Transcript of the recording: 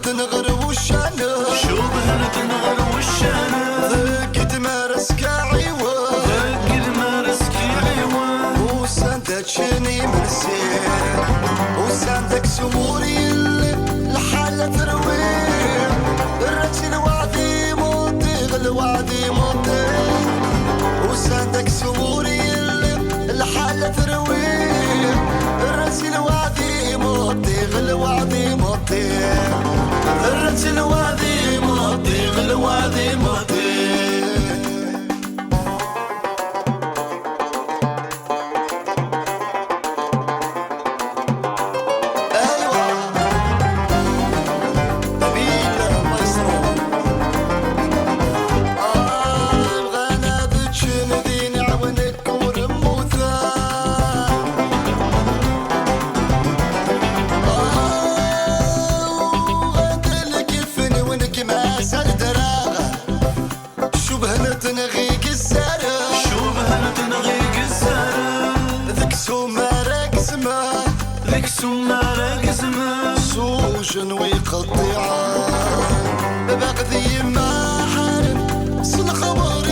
تنغر وشانا شبهنا تنغر وشانا ذاك تمارسك عيوان ذاك مارسك عيوان وساندك شني مرسين وساندك سموري الحالة تروي الرجل وعدي موطي الوعدي موطي وساندك سموري الحالة تروي الرجل وعدي موطي الوعدي موطي الرجل وعدي موطي الوعدي موطي تنغيق الزرع شبهنا تنغيق الزرع ذك سمارك زمان ذك سمارك زمان سوجن ويقطعان باغذي ما حارم صل خبري